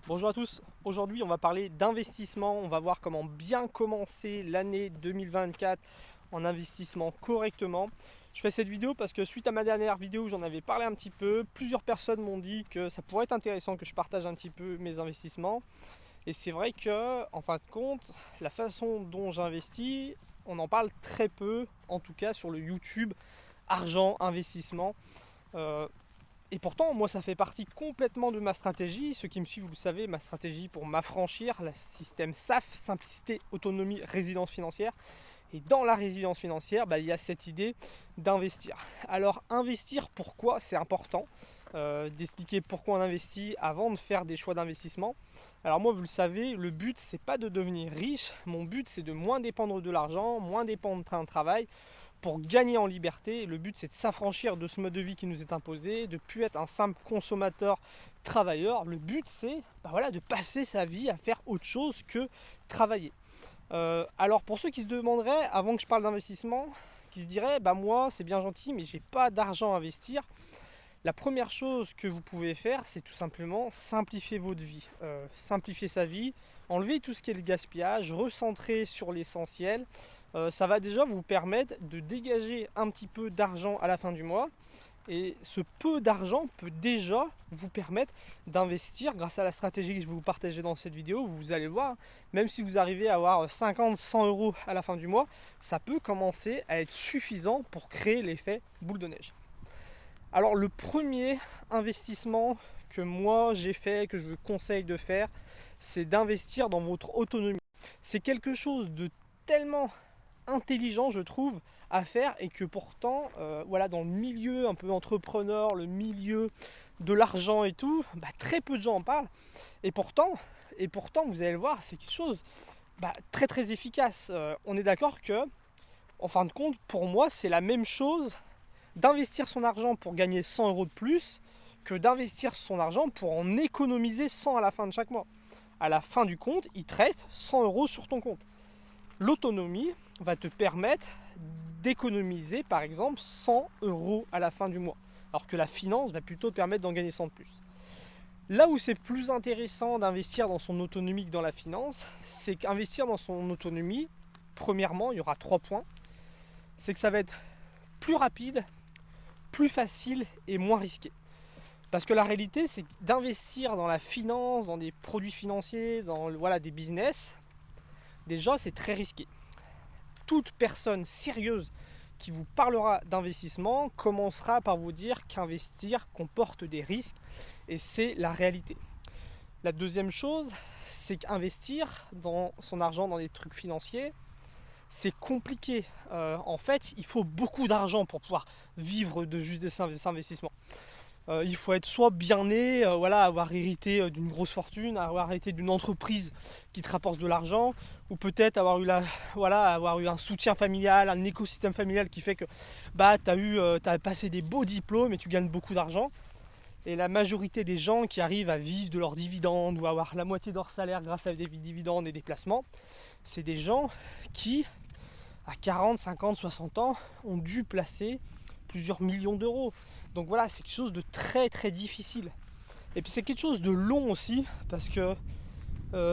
Bonjour à tous, aujourd'hui on va parler d'investissement, on va voir comment bien commencer l'année 2024 en investissement correctement. Je fais cette vidéo parce que suite à ma dernière vidéo où j'en avais parlé un petit peu, plusieurs personnes m'ont dit que ça pourrait être intéressant que je partage un petit peu mes investissements. Et c'est vrai que, en fin de compte, la façon dont j'investis, on en parle très peu, en tout cas sur le YouTube argent, investissement. Euh, et pourtant, moi, ça fait partie complètement de ma stratégie. Ceux qui me suivent, vous le savez, ma stratégie pour m'affranchir, le système SAF, simplicité, autonomie, résilience financière. Et dans la résilience financière, il y a cette idée d'investir. Alors, investir, pourquoi c'est important d'expliquer pourquoi on investit avant de faire des choix d'investissement. Alors moi, vous le savez, le but, c'est pas de devenir riche. Mon but, c'est de moins dépendre de l'argent, moins dépendre d'un travail, pour gagner en liberté. Le but, c'est de s'affranchir de ce mode de vie qui nous est imposé, de ne plus être un simple consommateur travailleur. Le but, c'est de passer sa vie à faire autre chose que travailler. Alors pour ceux qui se demanderaient, avant que je parle d'investissement, qui se diraient, moi c'est bien gentil, mais j'ai pas d'argent à investir. La première chose que vous pouvez faire, c'est tout simplement simplifier votre vie. Simplifier sa vie, enlever tout ce qui est le gaspillage, recentrer sur l'essentiel. Ça va déjà vous permettre de dégager un petit peu d'argent à la fin du mois. Et ce peu d'argent peut déjà vous permettre d'investir grâce à la stratégie que je vais vous partager dans cette vidéo. Vous allez voir, même si vous arrivez à avoir 50, 100 euros à la fin du mois, ça peut commencer à être suffisant pour créer l'effet boule de neige. Alors le premier investissement que moi j'ai fait, que je vous conseille de faire, c'est d'investir dans votre autonomie. C'est quelque chose de tellement intelligent, je trouve, à faire, et que pourtant, dans le milieu un peu entrepreneur, le milieu de l'argent et tout, très peu de gens en parlent. Et pourtant, vous allez le voir, c'est quelque chose très très efficace. On est d'accord que, en fin de compte, pour moi, c'est la même chose d'investir son argent pour gagner 100 euros de plus que d'investir son argent pour en économiser 100 à la fin de chaque mois. À la fin du compte, il te reste 100 euros sur ton compte. L'autonomie va te permettre d'économiser par exemple 100 euros à la fin du mois, alors que la finance va plutôt te permettre d'en gagner 100 de plus. Là où c'est plus intéressant d'investir dans son autonomie que dans la finance, c'est qu'investir dans son autonomie, premièrement, il y aura 3 points. C'est que ça va être plus rapide, plus facile et moins risqué. Parce que la réalité, c'est que d'investir dans la finance, dans des produits financiers, dans des business, déjà c'est très risqué. Toute personne sérieuse qui vous parlera d'investissement commencera par vous dire qu'investir comporte des risques, et c'est la réalité. La deuxième chose, c'est qu'investir dans son argent dans des trucs financiers, c'est compliqué. En fait, il faut beaucoup d'argent pour pouvoir vivre de juste des investissements. Il faut être soit bien né, avoir hérité d'une grosse fortune, avoir hérité d'une entreprise qui te rapporte de l'argent, ou peut-être avoir eu un soutien familial, un écosystème familial qui fait que tu as passé des beaux diplômes et tu gagnes beaucoup d'argent. Et la majorité des gens qui arrivent à vivre de leurs dividendes ou à avoir la moitié de leur salaire grâce à des dividendes et des placements, c'est des gens qui, à 40, 50, 60 ans, ont dû placer plusieurs millions d'euros. Donc voilà, c'est quelque chose de très très difficile. Et puis c'est quelque chose de long aussi, parce que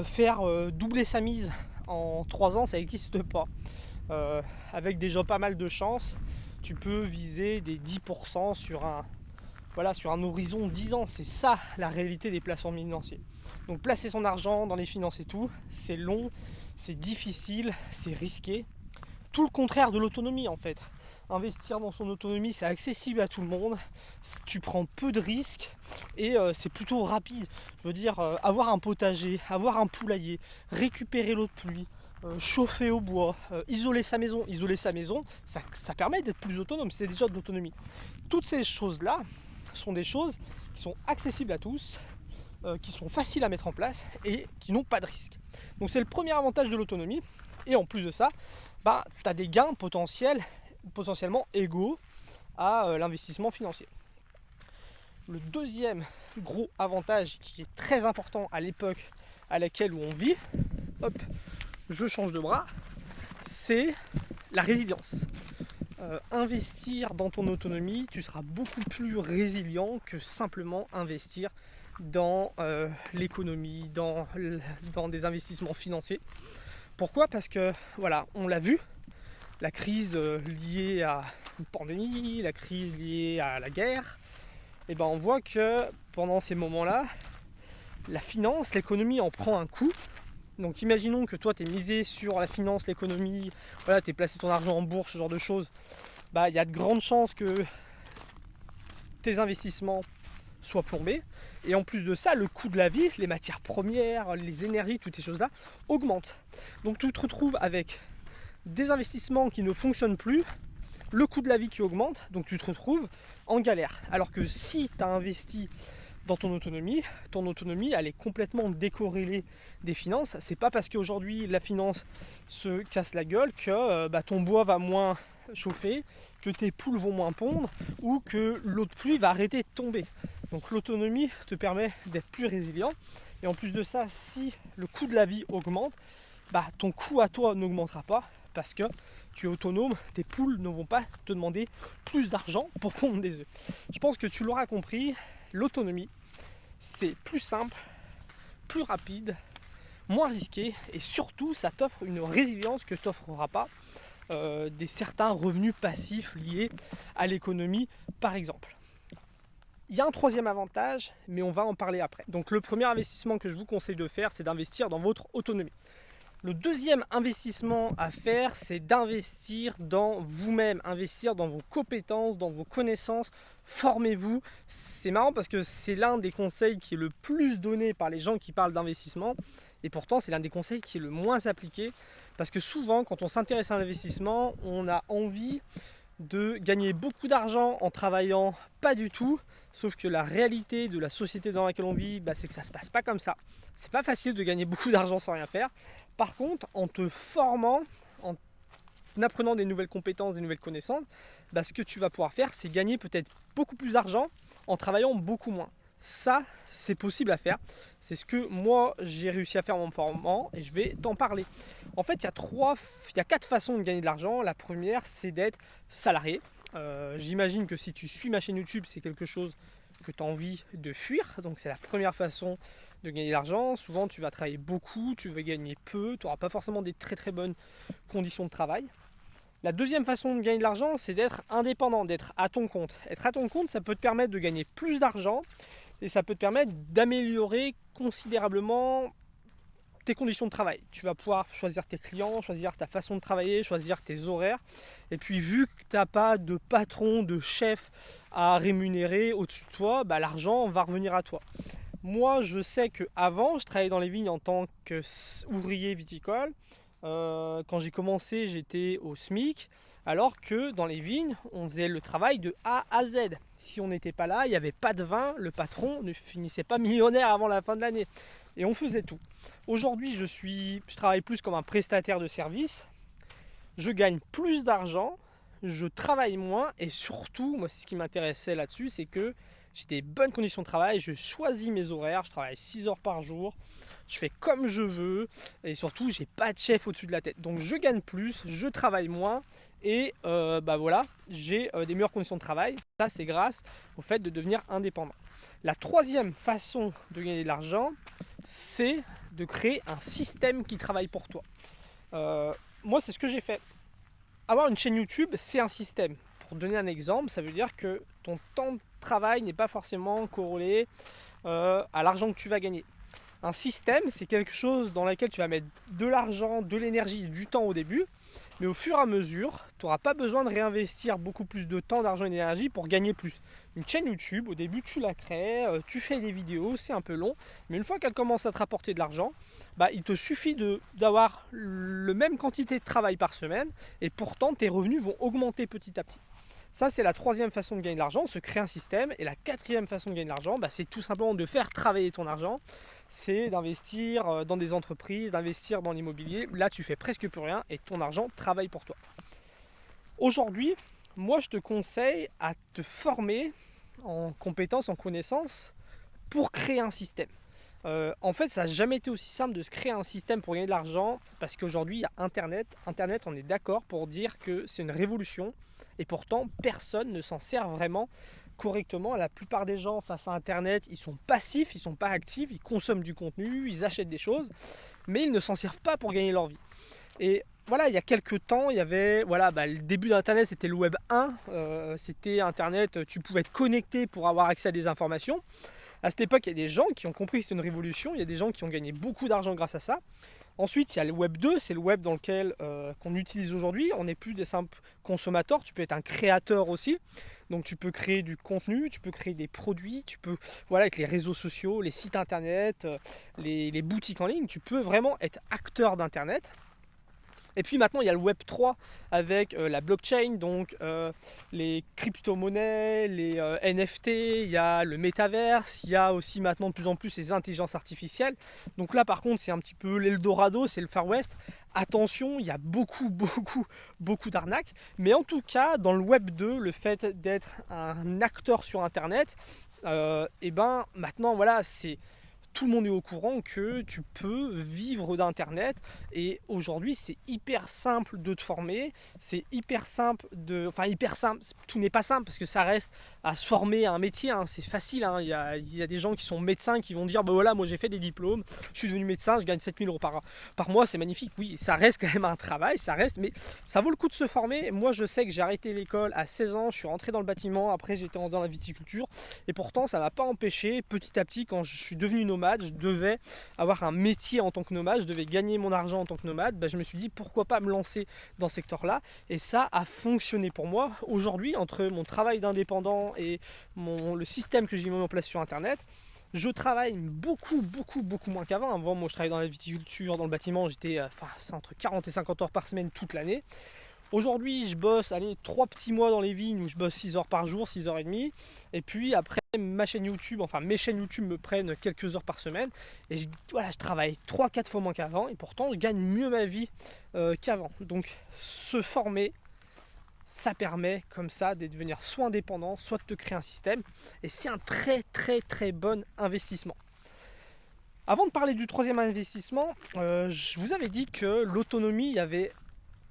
faire doubler sa mise en 3 ans, ça n'existe pas. Avec déjà pas mal de chance, tu peux viser des 10% sur un horizon de 10 ans. C'est ça la réalité des placements financiers. Donc placer son argent dans les finances et tout, c'est long, c'est difficile, c'est risqué. Tout le contraire de l'autonomie en fait. Investir dans son autonomie, c'est accessible à tout le monde, tu prends peu de risques et c'est plutôt rapide. Je veux dire, avoir un potager, avoir un poulailler, récupérer l'eau de pluie, chauffer au bois, isoler sa maison, ça permet d'être plus autonome, c'est déjà de l'autonomie. Toutes ces choses-là sont des choses qui sont accessibles à tous, qui sont faciles à mettre en place et qui n'ont pas de risque. Donc c'est le premier avantage de l'autonomie. Et en plus de ça, tu as des gains potentiellement égaux à l'investissement financier. Le deuxième gros avantage qui est très important à l'époque à laquelle on vit, je change de bras, c'est la résilience. Investir dans ton autonomie, tu seras beaucoup plus résilient que simplement investir dans l'économie, dans des investissements financiers. Pourquoi? Parce que voilà, on l'a vu, la crise liée à une pandémie, la crise liée à la guerre, et ben on voit que pendant ces moments-là, la finance, l'économie en prend un coup. Donc imaginons que toi tu es misé sur la finance, l'économie, voilà, tu es placé ton argent en bourse, ce genre de choses. Bah, il y a de grandes chances que tes investissements soient plombés. Et en plus de ça, le coût de la vie, les matières premières, les énergies, toutes ces choses-là, augmentent. Donc tu te retrouves avec des investissements qui ne fonctionnent plus, le coût de la vie qui augmente, donc tu te retrouves en galère. Alors que si tu as investi dans ton autonomie elle est complètement décorrélée des finances. C'est pas parce qu'aujourd'hui la finance se casse la gueule que ton bois va moins chauffer, que tes poules vont moins pondre ou que l'eau de pluie va arrêter de tomber. Donc l'autonomie te permet d'être plus résilient. Et en plus de ça, si le coût de la vie augmente, ton coût à toi n'augmentera pas parce que tu es autonome, tes poules ne vont pas te demander plus d'argent pour pondre des œufs. Je pense que tu l'auras compris, l'autonomie, c'est plus simple, plus rapide, moins risqué et surtout ça t'offre une résilience que t'offrera pas des certains revenus passifs liés à l'économie par exemple. Il y a un troisième avantage, mais on va en parler après. Donc le premier investissement que je vous conseille de faire, c'est d'investir dans votre autonomie. Le deuxième investissement à faire, c'est d'investir dans vous-même, investir dans vos compétences, dans vos connaissances, formez-vous. C'est marrant parce que c'est l'un des conseils qui est le plus donné par les gens qui parlent d'investissement et pourtant c'est l'un des conseils qui est le moins appliqué parce que souvent quand on s'intéresse à l'investissement, on a envie de gagner beaucoup d'argent en travaillant pas du tout, sauf que la réalité de la société dans laquelle on vit, c'est que ça se passe pas comme ça. C'est pas facile de gagner beaucoup d'argent sans rien faire. Par contre, en te formant, en apprenant des nouvelles compétences, des nouvelles connaissances, ce que tu vas pouvoir faire, c'est gagner peut-être beaucoup plus d'argent en travaillant beaucoup moins. Ça, c'est possible à faire. C'est ce que moi, j'ai réussi à faire en me formant et je vais t'en parler. En fait, il y a 4 façons de gagner de l'argent. La première, c'est d'être salarié. J'imagine que si tu suis ma chaîne YouTube, c'est quelque chose que tu as envie de fuir. Donc c'est la première façon de gagner de l'argent. Souvent tu vas travailler beaucoup, tu vas gagner peu, tu n'auras pas forcément des très très bonnes conditions de travail. La deuxième façon de gagner de l'argent, c'est d'être indépendant, d'être à ton compte. Être à ton compte, ça peut te permettre de gagner plus d'argent et ça peut te permettre d'améliorer considérablement tes conditions de travail. Tu vas pouvoir choisir tes clients, choisir ta façon de travailler, choisir tes horaires. Et puis vu que tu n'as pas de patron, de chef à rémunérer au-dessus de toi, l'argent va revenir à toi. Moi, je sais qu'avant, je travaillais dans les vignes en tant qu'ouvrier viticole. Quand j'ai commencé, j'étais au SMIC. Alors que dans les vignes, on faisait le travail de A à Z. Si on n'était pas là, il n'y avait pas de vin, le patron ne finissait pas millionnaire avant la fin de l'année. Et on faisait tout. Aujourd'hui, je travaille plus comme un prestataire de service. Je gagne plus d'argent, je travaille moins et surtout, moi, ce qui m'intéressait là-dessus, c'est que j'ai des bonnes conditions de travail, je choisis mes horaires, je travaille 6 heures par jour, je fais comme je veux et surtout, j'ai pas de chef au-dessus de la tête. Donc, je gagne plus, je travaille moins et voilà, j'ai des meilleures conditions de travail. Ça, c'est grâce au fait de devenir indépendant. La troisième façon de gagner de l'argent, c'est de créer un système qui travaille pour toi. Moi, c'est ce que j'ai fait. Avoir une chaîne YouTube, c'est un système. Pour donner un exemple, ça veut dire que ton temps de travail n'est pas forcément corrélé à l'argent que tu vas gagner. Un système, c'est quelque chose dans lequel tu vas mettre de l'argent, de l'énergie, du temps au début, mais au fur et à mesure, tu n'auras pas besoin de réinvestir beaucoup plus de temps, d'argent et d'énergie pour gagner plus. Une chaîne YouTube, au début, tu la crées, tu fais des vidéos, c'est un peu long, mais une fois qu'elle commence à te rapporter de l'argent, il te suffit d'avoir la même quantité de travail par semaine et pourtant tes revenus vont augmenter petit à petit. Ça, c'est la troisième façon de gagner de l'argent, se créer un système. Et la quatrième façon de gagner de l'argent, c'est tout simplement de faire travailler ton argent. C'est d'investir dans des entreprises, d'investir dans l'immobilier. Là, tu fais presque plus rien et ton argent travaille pour toi. Aujourd'hui, moi, je te conseille à te former en compétences, en connaissances pour créer un système. En fait, ça n'a jamais été aussi simple de se créer un système pour gagner de l'argent parce qu'aujourd'hui, il y a Internet. Internet, on est d'accord pour dire que c'est une révolution et pourtant, personne ne s'en sert vraiment correctement. La plupart des gens face à Internet, ils sont passifs, ils sont pas actifs, ils consomment du contenu, ils achètent des choses, mais ils ne s'en servent pas pour gagner leur vie. Et voilà, il y a quelques temps, il y avait le début d'Internet, c'était le Web 1, c'était Internet, tu pouvais être connecté pour avoir accès à des informations. À cette époque, il y a des gens qui ont compris que c'était une révolution, il y a des gens qui ont gagné beaucoup d'argent grâce à ça. Ensuite, il y a le Web 2, c'est le web dans lequel qu'on utilise aujourd'hui. On n'est plus des simples consommateurs, tu peux être un créateur aussi. Donc tu peux créer du contenu, tu peux créer des produits, tu peux, avec les réseaux sociaux, les sites internet, les boutiques en ligne, tu peux vraiment être acteur d'internet. Et puis maintenant, il y a le Web 3 avec la blockchain, donc les crypto-monnaies, les NFT, il y a le métaverse, il y a aussi maintenant de plus en plus les intelligences artificielles. Donc là, par contre, c'est un petit peu l'Eldorado, c'est le Far West. Attention, il y a beaucoup d'arnaques. Mais en tout cas, dans le Web 2, le fait d'être un acteur sur Internet, maintenant, c'est... Tout le monde est au courant que tu peux vivre d'Internet et aujourd'hui c'est hyper simple de te former, c'est hyper simple tout n'est pas simple parce que ça reste à se former à un métier, hein, c'est facile, hein. Il y a des gens qui sont médecins qui vont dire moi j'ai fait des diplômes, je suis devenu médecin, je gagne 7000 € par mois, c'est magnifique, oui ça reste quand même un travail, mais ça vaut le coup de se former. Moi je sais que j'ai arrêté l'école à 16 ans, je suis rentré dans le bâtiment, après j'étais dans la viticulture et pourtant ça ne m'a pas empêché petit à petit quand je suis devenu nomade, je devais avoir un métier en tant que nomade, je devais gagner mon argent en tant que nomade, je me suis dit pourquoi pas me lancer dans ce secteur-là et ça a fonctionné pour moi. Aujourd'hui, entre mon travail d'indépendant et le système que j'ai mis en place sur Internet, je travaille beaucoup moins qu'avant. Avant, moi je travaillais dans la viticulture, dans le bâtiment, j'étais entre 40 et 50 heures par semaine toute l'année. Aujourd'hui, je bosse 3 petits mois dans les vignes où je bosse 6 heures par jour, 6 heures et demie. Et puis après, mes chaînes YouTube me prennent quelques heures par semaine. Et je travaille 3-4 fois moins qu'avant. Et pourtant, je gagne mieux ma vie qu'avant. Donc, se former, ça permet comme ça de devenir soit indépendant, soit de te créer un système. Et c'est un très bon investissement. Avant de parler du troisième investissement, je vous avais dit que l'autonomie, il y avait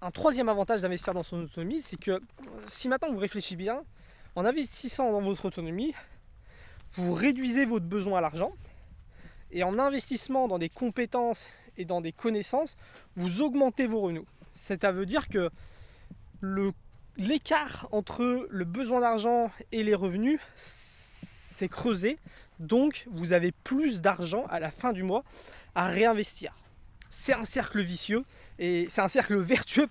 un troisième avantage d'investir dans son autonomie, c'est que si maintenant vous réfléchissez bien, en investissant dans votre autonomie, vous réduisez votre besoin à l'argent et en investissement dans des compétences et dans des connaissances, vous augmentez vos revenus. Ça veut dire que l'écart entre le besoin d'argent et les revenus s'est creusé, donc vous avez plus d'argent à la fin du mois à réinvestir. C'est un cercle vicieux, et c'est un cercle vertueux,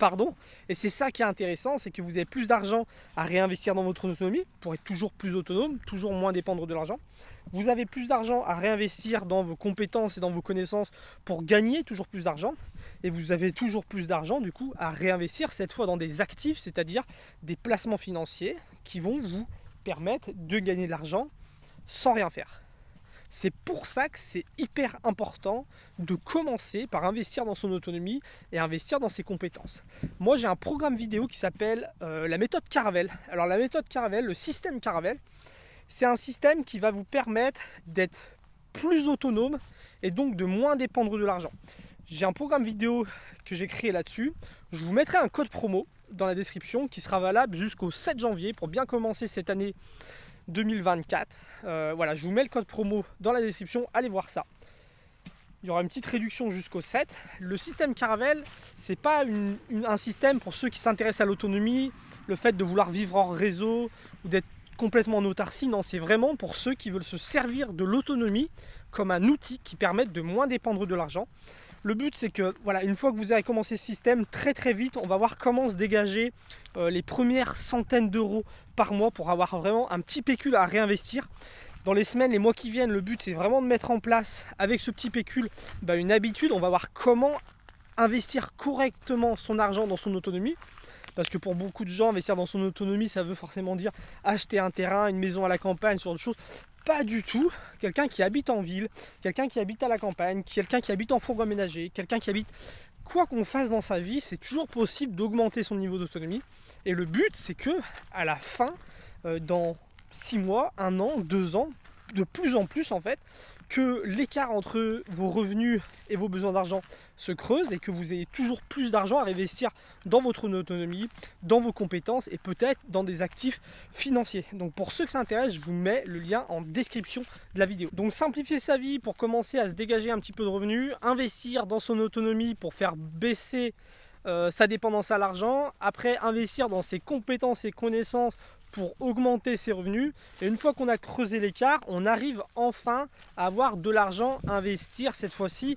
et c'est ça qui est intéressant, c'est que vous avez plus d'argent à réinvestir dans votre autonomie pour être toujours plus autonome, toujours moins dépendre de l'argent. Vous avez plus d'argent à réinvestir dans vos compétences et dans vos connaissances pour gagner toujours plus d'argent. Et vous avez toujours plus d'argent du coup à réinvestir, cette fois dans des actifs, c'est-à-dire des placements financiers qui vont vous permettre de gagner de l'argent sans rien faire. C'est pour ça que c'est hyper important de commencer par investir dans son autonomie et investir dans ses compétences. Moi, j'ai un programme vidéo qui s'appelle la méthode Caravelle. Alors la méthode Caravelle, le système Caravelle, c'est un système qui va vous permettre d'être plus autonome et donc de moins dépendre de l'argent. J'ai un programme vidéo que j'ai créé là-dessus. Je vous mettrai un code promo dans la description qui sera valable jusqu'au 7 janvier pour bien commencer cette année 2024. Je vous mets le code promo dans la description, allez voir ça. Il y aura une petite réduction jusqu'au 7. Le système Caravelle, c'est pas un système pour ceux qui s'intéressent à l'autonomie, le fait de vouloir vivre hors réseau ou d'être complètement en autarcie. Non, c'est vraiment pour ceux qui veulent se servir de l'autonomie comme un outil qui permette de moins dépendre de l'argent. Le but, c'est que une fois que vous avez commencé ce système, très vite, on va voir comment se dégager les premières centaines d'euros par mois pour avoir vraiment un petit pécule à réinvestir. Dans les semaines, les mois qui viennent, le but, c'est vraiment de mettre en place avec ce petit pécule une habitude. On va voir comment investir correctement son argent dans son autonomie. Parce que pour beaucoup de gens, investir dans son autonomie, ça veut forcément dire acheter un terrain, une maison à la campagne, ce genre de choses. Pas du tout. Quelqu'un qui habite en ville, quelqu'un qui habite à la campagne, quelqu'un qui habite en fourgon aménagé, quelqu'un qui habite... Quoi qu'on fasse dans sa vie, c'est toujours possible d'augmenter son niveau d'autonomie. Et le but, c'est que à la fin, dans 6 mois, 1 an, 2 ans, de plus en plus en fait, que l'écart entre vos revenus et vos besoins d'argent se creuse et que vous ayez toujours plus d'argent à réinvestir dans votre autonomie, dans vos compétences et peut-être dans des actifs financiers. Donc pour ceux que ça intéresse, je vous mets le lien en description de la vidéo. Donc simplifier sa vie pour commencer à se dégager un petit peu de revenus, investir dans son autonomie pour faire baisser sa dépendance à l'argent, après investir dans ses compétences et connaissances pour augmenter ses revenus. Et une fois qu'on a creusé l'écart, on arrive enfin à avoir de l'argent à investir cette fois-ci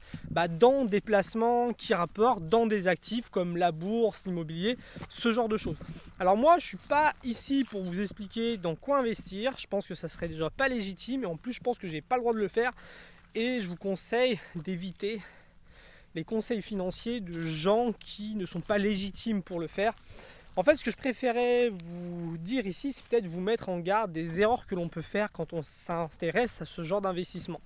dans des placements qui rapportent, dans des actifs comme la bourse, l'immobilier, ce genre de choses. Alors moi, je ne suis pas ici pour vous expliquer dans quoi investir. Je pense que ça serait déjà pas légitime et en plus, je pense que je n'ai pas le droit de le faire. Et je vous conseille d'éviter les conseils financiers de gens qui ne sont pas légitimes pour le faire. En fait, ce que je préférais vous dire ici, c'est peut-être vous mettre en garde des erreurs que l'on peut faire quand on s'intéresse à ce genre d'investissement.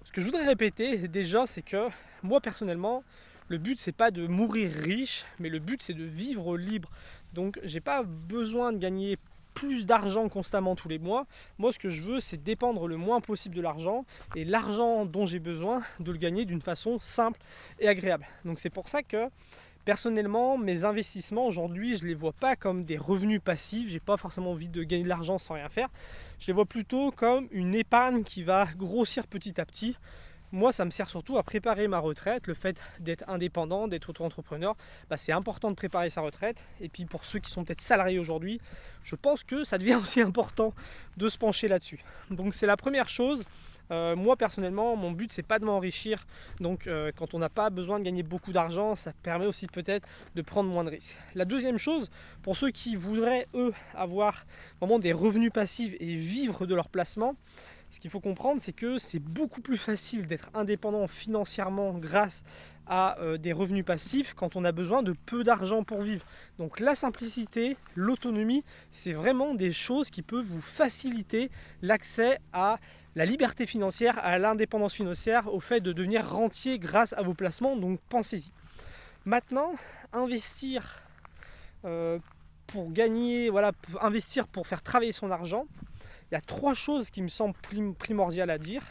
Ce que je voudrais répéter déjà, c'est que moi personnellement, le but c'est pas de mourir riche, mais le but c'est de vivre libre. Donc j'ai pas besoin de gagner plus d'argent constamment tous les mois. Moi, ce que je veux, c'est dépendre le moins possible de l'argent et l'argent dont j'ai besoin, de le gagner d'une façon simple et agréable. Donc c'est pour ça que personnellement, mes investissements aujourd'hui, je ne les vois pas comme des revenus passifs. Je n'ai pas forcément envie de gagner de l'argent sans rien faire. Je les vois plutôt comme une épargne qui va grossir petit à petit. Moi, ça me sert surtout à préparer ma retraite. Le fait d'être indépendant, d'être auto-entrepreneur, c'est important de préparer sa retraite. Et puis pour ceux qui sont peut-être salariés aujourd'hui, je pense que ça devient aussi important de se pencher là-dessus. Donc c'est la première chose. Moi personnellement, mon but c'est pas de m'enrichir. Donc quand on n'a pas besoin de gagner beaucoup d'argent, ça permet aussi peut-être de prendre moins de risques. La deuxième chose, pour ceux qui voudraient eux avoir vraiment des revenus passifs et vivre de leur placement, ce qu'il faut comprendre, c'est que c'est beaucoup plus facile d'être indépendant financièrement grâce à des revenus passifs quand on a besoin de peu d'argent pour vivre. Donc la simplicité, l'autonomie, c'est vraiment des choses qui peuvent vous faciliter l'accès à la liberté financière, à l'indépendance financière, au fait de devenir rentier grâce à vos placements. Donc pensez-y. Maintenant, investir pour gagner, investir pour faire travailler son argent. Il y a trois choses qui me semblent primordiales à dire.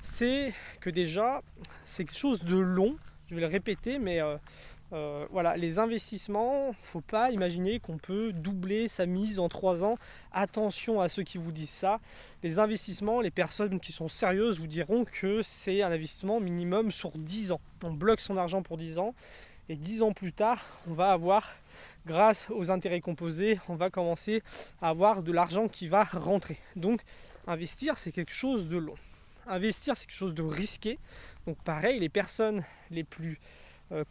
C'est que déjà, c'est quelque chose de long. Je vais le répéter, mais les investissements, il ne faut pas imaginer qu'on peut doubler sa mise en 3 ans. Attention à ceux qui vous disent ça. Les investissements, les personnes qui sont sérieuses vous diront que c'est un investissement minimum sur 10 ans. On bloque son argent pour 10 ans et 10 ans plus tard, on va avoir, grâce aux intérêts composés, on va commencer à avoir de l'argent qui va rentrer. Donc investir, c'est quelque chose de long. Investir, c'est quelque chose de risqué. Donc pareil, les personnes les plus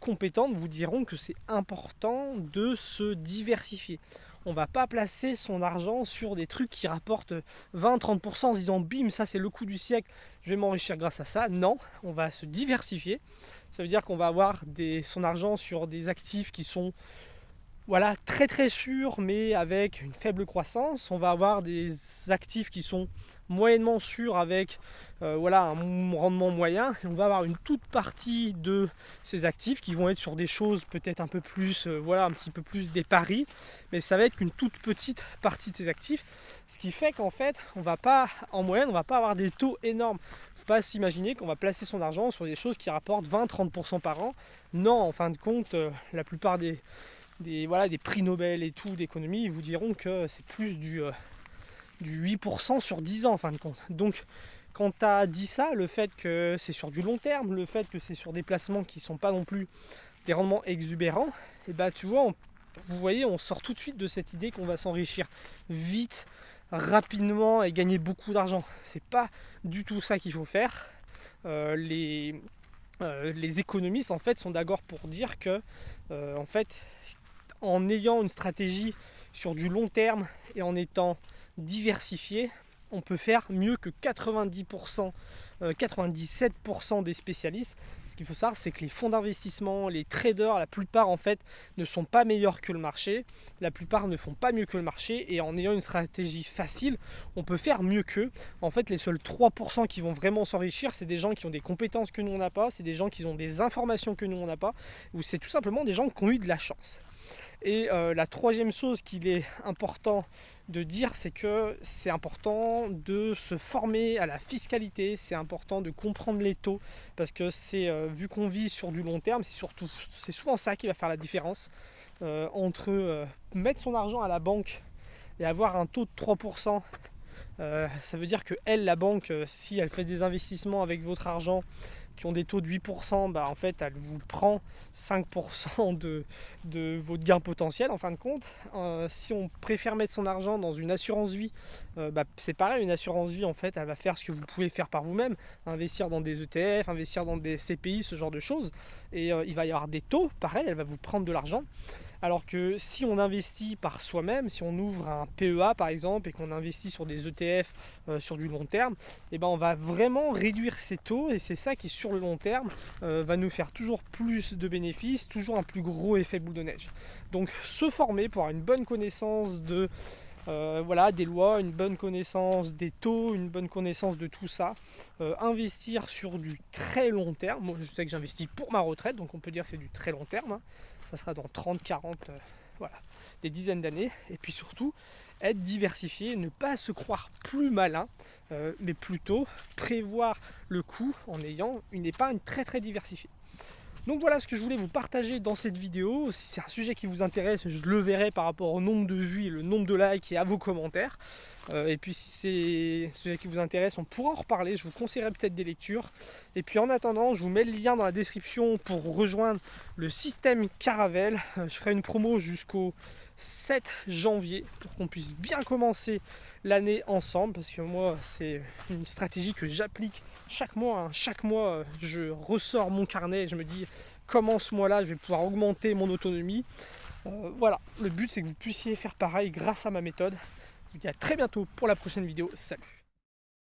compétentes vous diront que c'est important de se diversifier. On ne va pas placer son argent sur des trucs qui rapportent 20-30% en se disant bim, ça c'est le coup du siècle, je vais m'enrichir grâce à ça. Non, on va se diversifier. Ça veut dire qu'on va avoir son argent sur des actifs qui sont très très sûrs mais avec une faible croissance. On va avoir des actifs qui sont moyennement sûrs avec un rendement moyen. Et on va avoir une toute partie de ces actifs qui vont être sur des choses peut-être un peu plus, un petit peu plus des paris, mais ça va être qu'une toute petite partie de ces actifs. Ce qui fait qu'en fait, en moyenne, on ne va pas avoir des taux énormes. Il ne faut pas s'imaginer qu'on va placer son argent sur des choses qui rapportent 20-30% par an. Non, en fin de compte, la plupart des prix Nobel et tout d'économie, ils vous diront que c'est plus du 8% sur 10 ans en fin de compte. Donc quand tu as dit ça, le fait que c'est sur du long terme, le fait que c'est sur des placements qui ne sont pas non plus des rendements exubérants, et tu vois, vous voyez, on sort tout de suite de cette idée qu'on va s'enrichir vite, rapidement et gagner beaucoup d'argent. C'est pas du tout ça qu'il faut faire. Les économistes en fait sont d'accord pour dire que en ayant une stratégie sur du long terme et en étant diversifié, on peut faire mieux que 90%, 97% des spécialistes. Ce qu'il faut savoir, c'est que les fonds d'investissement, les traders, la plupart en fait ne sont pas meilleurs que le marché. La plupart ne font pas mieux que le marché et en ayant une stratégie facile, on peut faire mieux qu'eux. En fait, les seuls 3% qui vont vraiment s'enrichir, c'est des gens qui ont des compétences que nous on n'a pas, c'est des gens qui ont des informations que nous on n'a pas, ou c'est tout simplement des gens qui ont eu de la chance. Et la troisième chose qu'il est important de dire, c'est que c'est important de se former à la fiscalité, c'est important de comprendre les taux, parce que c'est vu qu'on vit sur du long terme, c'est souvent ça qui va faire la différence entre mettre son argent à la banque et avoir un taux de 3%. Ça veut dire que la banque, si elle fait des investissements avec votre argent qui ont des taux de 8%, bah en fait elle vous prend 5% de votre gain potentiel en fin de compte. Si on préfère mettre son argent dans une assurance vie, c'est pareil, une assurance vie en fait elle va faire ce que vous pouvez faire par vous-même, investir dans des ETF, investir dans des CPI, ce genre de choses, et il va y avoir des taux, pareil, elle va vous prendre de l'argent. Alors que si on investit par soi-même, si on ouvre un PEA par exemple et qu'on investit sur des ETF sur du long terme, et ben on va vraiment réduire ces taux, et c'est ça qui sur le long terme va nous faire toujours plus de bénéfices, toujours un plus gros effet boule de neige. Donc se former pour avoir une bonne connaissance de des lois, une bonne connaissance des taux, une bonne connaissance de tout ça, investir sur du très long terme. Moi je sais que j'investis pour ma retraite, donc on peut dire que c'est du très long terme, hein. Ça sera dans 30, 40, des dizaines d'années. Et puis surtout, être diversifié, ne pas se croire plus malin, mais plutôt prévoir le coût en ayant une épargne très très diversifiée. Donc voilà ce que je voulais vous partager dans cette vidéo. Si c'est un sujet qui vous intéresse, je le verrai par rapport au nombre de vues et le nombre de likes et à vos commentaires. Et puis si c'est un sujet qui vous intéresse, on pourra en reparler. Je vous conseillerais peut-être des lectures. Et puis en attendant, je vous mets le lien dans la description pour rejoindre le système Caravelle. Je ferai une promo jusqu'au 7 janvier pour qu'on puisse bien commencer l'année ensemble, parce que moi c'est une stratégie que j'applique chaque mois, hein. Chaque mois je ressors mon carnet et je me dis comment ce mois là je vais pouvoir augmenter mon autonomie. Voilà, le but c'est que vous puissiez faire pareil grâce à ma méthode. Je vous dis à très bientôt pour la prochaine vidéo. Salut!